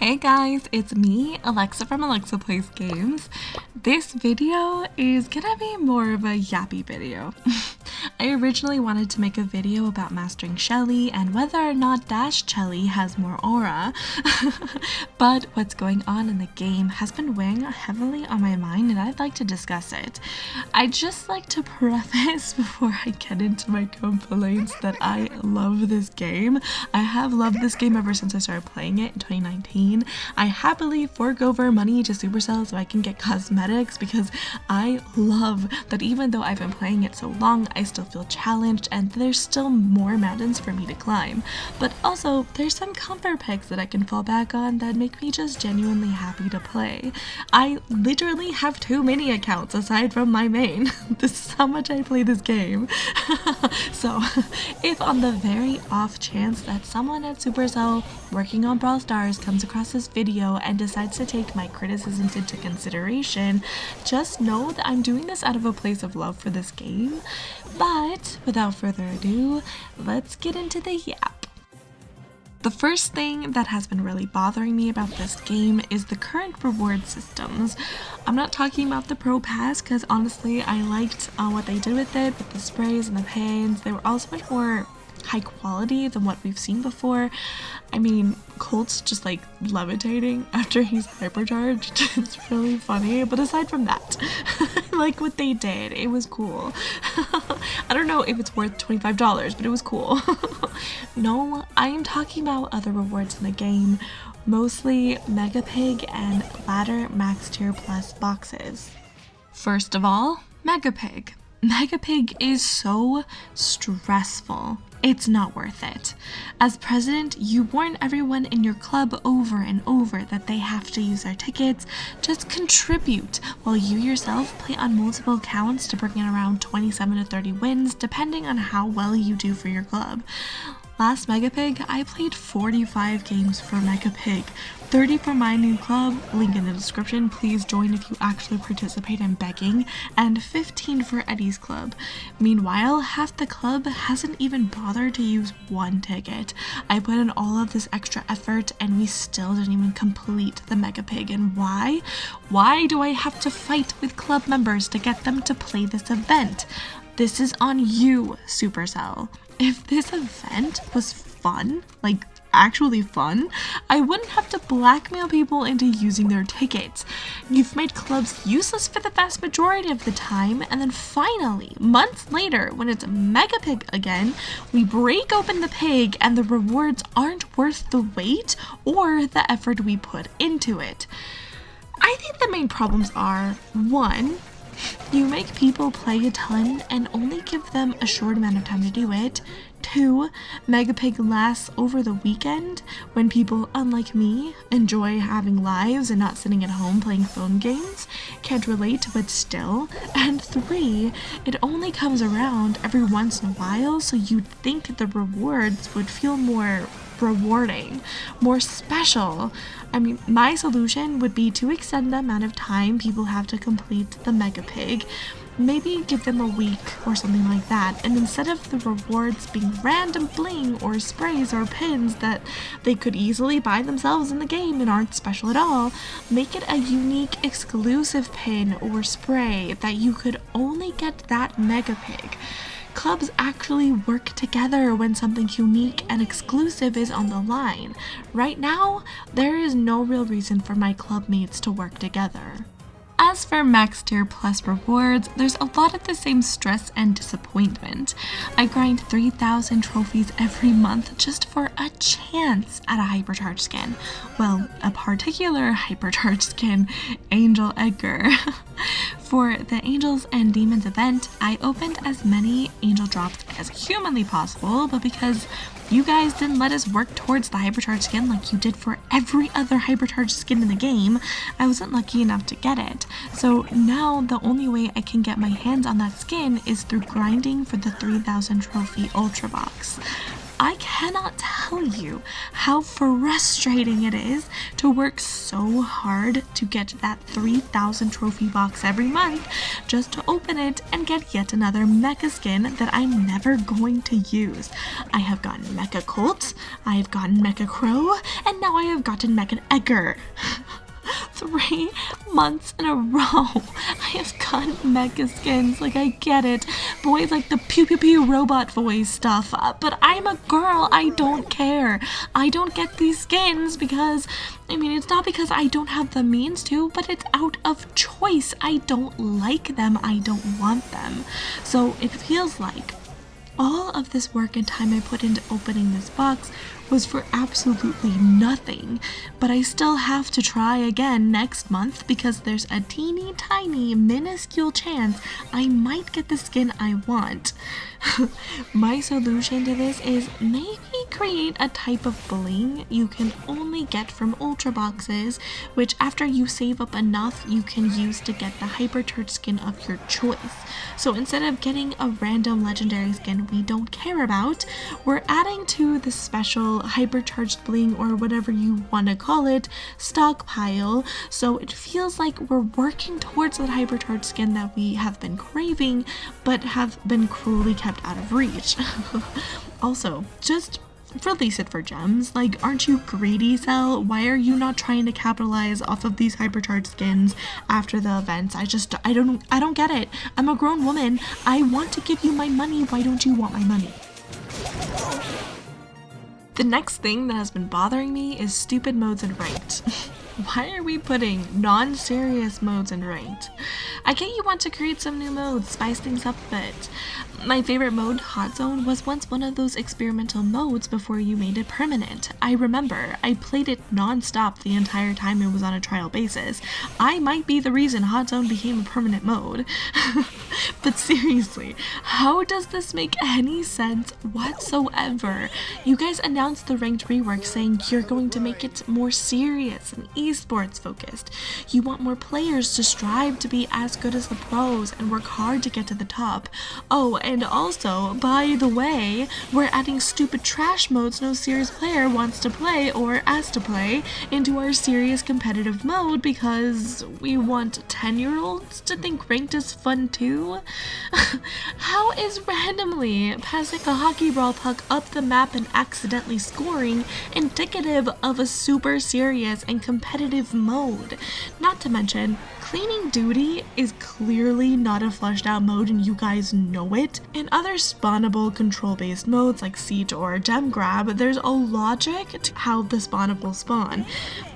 Hey guys, it's me, Alexa from Alexa Plays Games. This video is gonna be more of a yappy video. I originally wanted to make a video about mastering Shelly and whether or not Dash Shelly has more aura, but what's going on in the game has been weighing heavily on my mind and I'd like to discuss it. I'd just like to preface before I get into my complaints that I love this game. I have loved this game ever since I started playing it in 2019. I happily fork over money to Supercell so I can get cosmetics because I love that even though I've been playing it so long, I still feel challenged and there's still more mountains for me to climb. But also, there's some comfort picks that I can fall back on that make me just genuinely happy to play. I literally have 2 mini accounts aside from my main. This is how much I play this game. So, if on the very off chance that someone at Supercell working on Brawl Stars comes across this video and decides to take my criticisms into consideration, just know that I'm doing this out of a place of love for this game. But without further ado, let's get into the yap. The first thing that has been really bothering me about this game is the current reward systems. I'm not talking about the Pro Pass because honestly I liked what they did with it, with the sprays and the pins. They were all so much more high quality than what we've seen before. I mean, Colt's just like levitating after he's hypercharged. It's really funny, but aside from that, I like what they did. It was cool. I don't know if it's worth $25, but it was cool. No, I am talking about other rewards in the game, mostly Mega Pig and Ladder Max Tier Plus boxes. First of all, Mega Pig. Mega Pig is so stressful. It's not worth it. As president, you warn everyone in your club over and over that they have to use their tickets. Just contribute while you yourself play on multiple accounts to bring in around 27 to 30 wins depending on how well you do for your club. Last Mega Pig, I played 45 games for Mega Pig, 30 for my new club, link in the description, please join if you actually participate in begging, and 15 for Eddy's club. Meanwhile, half the club hasn't even bothered to use one ticket. I put in all of this extra effort and we still didn't even complete the Mega Pig. And why? Why do I have to fight with club members to get them to play this event? This is on you, Supercell. If this event was fun, like actually fun, I wouldn't have to blackmail people into using their tickets. You've made clubs useless for the vast majority of the time, and then finally, months later, when it's Mega Pig again, we break open the pig and the rewards aren't worth the wait or the effort we put into it. I think the main problems are, 1, you make people play a ton and only give them a short amount of time to do it. 2, Mega Pig lasts over the weekend when people, unlike me, enjoy having lives and not sitting at home playing phone games, can't relate but still. And 3, it only comes around every once in a while, so you'd think the rewards would feel more rewarding, more special. I mean, my solution would be to extend the amount of time people have to complete the Mega Pig. Maybe give them a week or something like that, and instead of the rewards being random bling or sprays or pins that they could easily buy themselves in the game and aren't special at all, make it a unique exclusive pin or spray that you could only get that Mega Pig. Clubs actually work together when something unique and exclusive is on the line. Right now, there is no real reason for my club mates to work together. As for Max Tier Plus rewards, there's a lot of the same stress and disappointment. I grind 3,000 trophies every month just for a chance at a hypercharged skin. Well, a particular hypercharged skin, Angel Edgar. For the Angels and Demons event, I opened as many angel drops as humanly possible, but because you guys didn't let us work towards the hypercharged skin like you did for every other hypercharged skin in the game, I wasn't lucky enough to get it. So now the only way I can get my hands on that skin is through grinding for the 3,000 trophy ultra box. I cannot tell you how frustrating it is to work so hard to get that 3,000 trophy box every month just to open it and get yet another mecha skin that I'm never going to use. I have gotten Mecha Colt, I have gotten Mecha Crow, and now I have gotten Mecha Edgar. 3 months in a row I have gotten mecha skins. Like, I get it, boys like the pew pew pew robot voice stuff, but I'm a girl. I don't care. I don't get these skins because, I mean, it's not because I don't have the means to, but it's out of choice. I don't like them. I don't want them. So it feels like all of this work and time I put into opening this box was for absolutely nothing, but I still have to try again next month because there's a teeny tiny minuscule chance I might get the skin I want. My solution to this is maybe create a type of bling you can only get from ultra boxes, which after you save up enough you can use to get the hypercharged skin of your choice. So instead of getting a random legendary skin we don't care about, we're adding to the special hypercharged bling, or whatever you want to call it, stockpile, so it feels like we're working towards that hypercharged skin that we have been craving but have been cruelly kept out of reach. Also, just release it for gems. Like, aren't you greedy, Cell? Why are you not trying to capitalize off of these hypercharged skins after the events? I don't get it. I'm a grown woman. I want to give you my money. Why don't you want my money? The next thing that has been bothering me is stupid modes in ranked. Why are we putting non-serious modes in ranked? I get you want to create some new modes, spice things up a bit. My favorite mode, Hot Zone, was once one of those experimental modes before you made it permanent. I remember, I played it non-stop the entire time it was on a trial basis. I might be the reason Hot Zone became a permanent mode. But seriously, how does this make any sense whatsoever? You guys announced the ranked rework saying you're going to make it more serious and esports focused. You want more players to strive to be as good as the pros and work hard to get to the top. Oh, and also, by the way, we're adding stupid trash modes no serious player wants to play or asked to play into our serious competitive mode because we want 10-year-olds to think ranked is fun too? How is randomly passing a hockey brawl puck up the map and accidentally scoring indicative of a super serious and competitive mode? Not to mention, cleaning duty is clearly not a fleshed out mode and you guys know it. In other spawnable control-based modes like Siege or Gem Grab, there's a logic to how the spawn will spawn.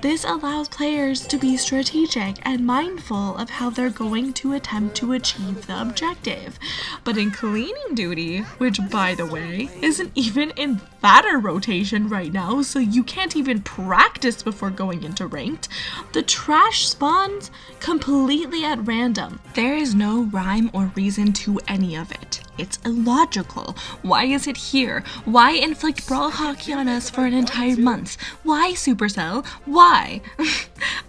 This allows players to be strategic and mindful of how they're going to attempt to achieve the objective. But in cleaning duty, which by the way, isn't even in ladder rotation right now, so you can't even practice before going into ranked, the trash spawns completely at random. There is no rhyme or reason to any of it. It's illogical. Why is it here? Why inflict Brawl hockey on us for an entire month? Why, Supercell? Why?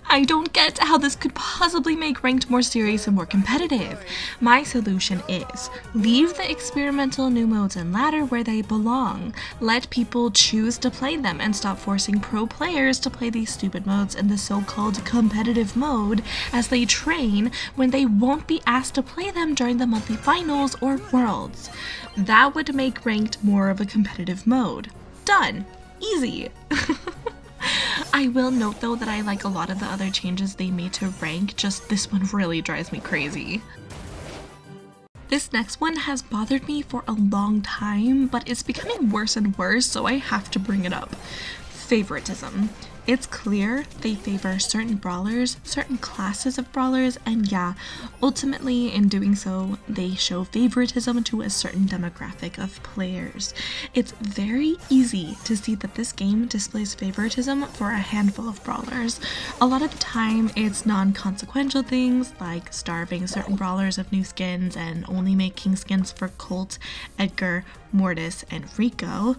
I don't get how this could possibly make ranked more serious and more competitive. My solution is, leave the experimental new modes and ladder where they belong. Let people choose to play them and stop forcing pro players to play these stupid modes in the so-called competitive mode as they train when they won't be asked to play them during the monthly finals or worlds. That would make ranked more of a competitive mode. Done. Easy. I will note though that I like a lot of the other changes they made to rank, just this one really drives me crazy. This next one has bothered me for a long time, but it's becoming worse and worse, so I have to bring it up. Favoritism. It's clear they favor certain brawlers, certain classes of brawlers, and yeah, ultimately in doing so, they show favoritism to a certain demographic of players. It's very easy to see that this game displays favoritism for a handful of brawlers. A lot of the time, it's non-consequential things like starving certain brawlers of new skins and only making skins for Colt, Edgar, Mortis, and Rico.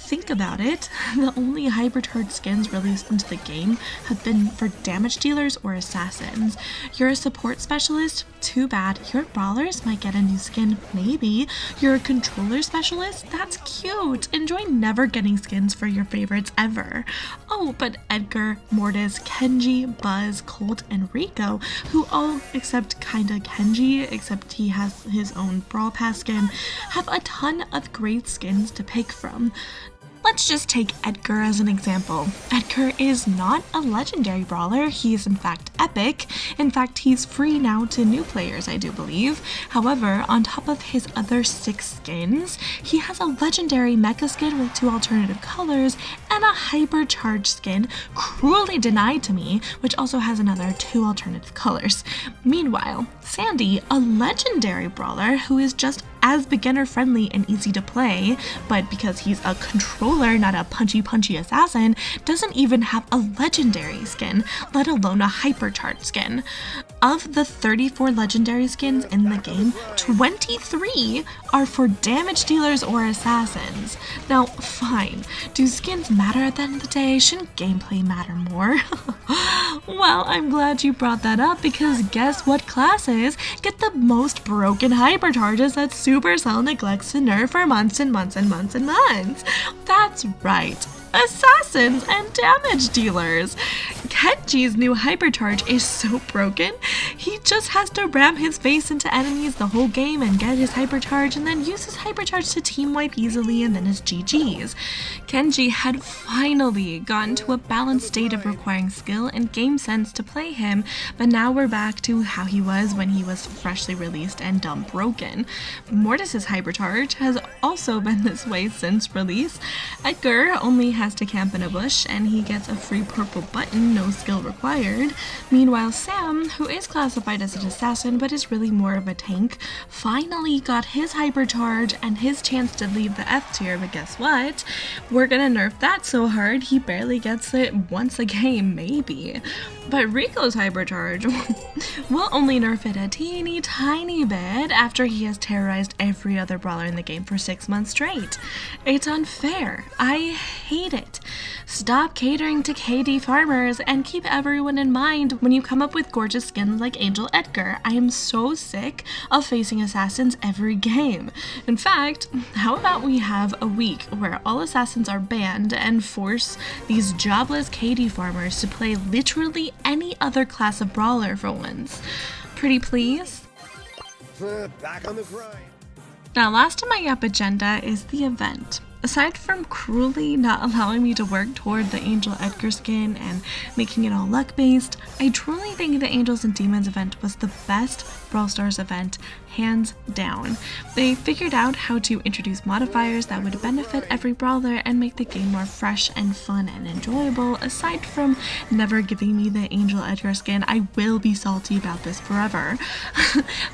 think about it, the only hypercharged skins released into the game have been for damage dealers or assassins. You're a support specialist? Too bad. Your brawlers might get a new skin, maybe. You're a controller specialist? That's cute. Enjoy never getting skins for your favorites ever. Oh, but Edgar, Mortis, Kenji, Buzz, Colt, and Rico, who all except kinda Kenji, except he has his own Brawl Pass skin, have a ton of great skins to pick from. Let's just take Edgar as an example. Edgar is not a legendary brawler, he is in fact epic. In fact, he's free now to new players, I do believe. However, on top of his other 6 skins, he has a legendary mecha skin with 2 alternative colors and a hypercharged skin cruelly denied to me, which also has another 2 alternative colors. Meanwhile, Sandy, a legendary brawler who is just as beginner friendly and easy to play, but because he's a controller, not a punchy assassin, doesn't even have a legendary skin, let alone a hypercharged skin. Of the 34 legendary skins in the game, 23 are for damage dealers or assassins. Now, fine, do skins matter at the end of the day? Shouldn't gameplay matter more? Well, I'm glad you brought that up, because guess what classes get the most broken hypercharges that Supercell neglects to nerf for months and months and months and months? That's right, assassins and damage dealers. Kenji's new hypercharge is so broken, he just has to ram his face into enemies the whole game and get his hypercharge, and then use his hypercharge to team wipe easily, and then his GG's. Kenji had finally gotten to a balanced state of requiring skill and game sense to play him, but now we're back to how he was when he was freshly released and dumb broken. Mortis's hypercharge has also been this way since release. Edgar only has to camp in a bush and he gets a free purple button, no skill required. Meanwhile, Sam, who is classified as an assassin but is really more of a tank, finally got his hypercharge and his chance to leave the F tier, but guess what? We're gonna nerf that so hard he barely gets it once a game, maybe. But Rico's hypercharge, we'll only nerf it a teeny tiny bit after he has terrorized every other brawler in the game for 6 months straight. It's unfair. I hate it. Stop catering to KD farmers and keep everyone in mind when you come up with gorgeous skins like Angel Edgar. I am so sick of facing assassins every game. In fact, how about we have a week where all assassins are banned and force these jobless KD farmers to play literally any other class of brawler for once? Pretty please? Back on the grind. Now, last on my Yap agenda is the event. Aside from cruelly not allowing me to work toward the Angel Edgar skin and making it all luck-based, I truly think the Angels and Demons event was the best Brawl Stars event, hands down. They figured out how to introduce modifiers that would benefit every brawler and make the game more fresh and fun and enjoyable. Aside from never giving me the Angel Edgar skin, I will be salty about this forever.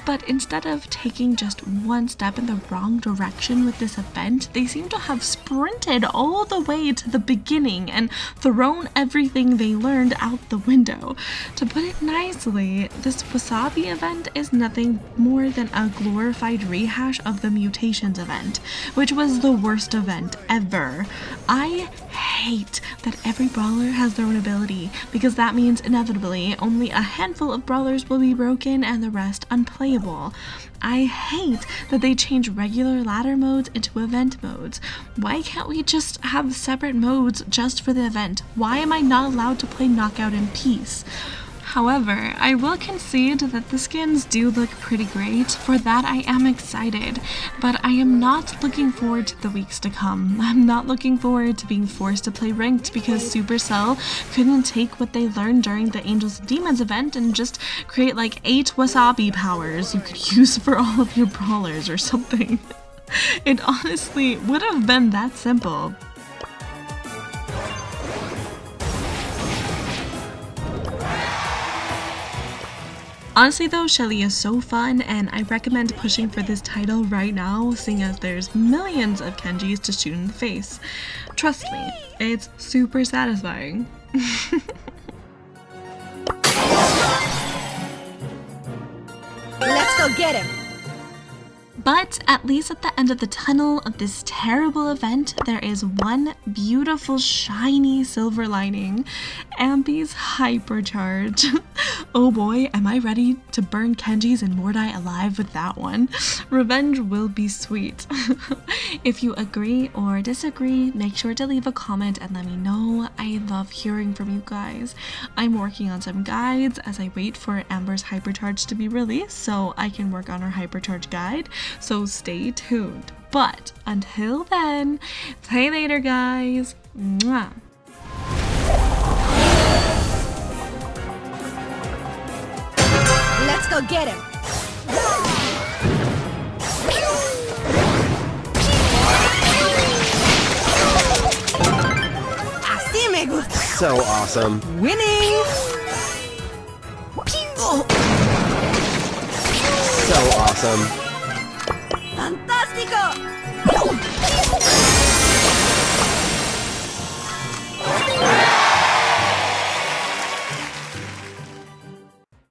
But instead of taking just one step in the wrong direction with this event, they seem to have sprinted all the way to the beginning and thrown everything they learned out the window. To put it nicely, this Wasabi event is nothing more than a glorified rehash of the Mutations event, which was the worst event ever. I hate that every brawler has their own ability, because that means inevitably only a handful of brawlers will be broken and the rest unplayable. I hate that they change regular ladder modes into event modes. Why can't we just have separate modes just for the event? Why am I not allowed to play Knockout in peace? However, I will concede that the skins do look pretty great. For that, I am excited, but I am not looking forward to the weeks to come. I'm not looking forward to being forced to play ranked because Supercell couldn't take what they learned during the Angels and Demons event and just create like 8 Wasabi powers you could use for all of your brawlers or something. It honestly would have been that simple. Honestly though, Shelly is so fun and I recommend pushing for this title right now, seeing as there's millions of Kenjis to shoot in the face. Trust me, it's super satisfying. Let's go get him! But at least at the end of the tunnel of this terrible event, there is one beautiful shiny silver lining. Ambi's hypercharge. Oh boy, am I ready to burn Kenji's and Mordai alive with that one. Revenge will be sweet. If you agree or disagree, make sure to leave a comment and let me know. I love hearing from you guys. I'm working on some guides as I wait for Amber's hypercharge to be released so I can work on her hypercharge guide, so stay tuned. But until then, play later guys. Mwah. Let's go get him. Así me gusta. So awesome. Winning. So awesome. Fantástico.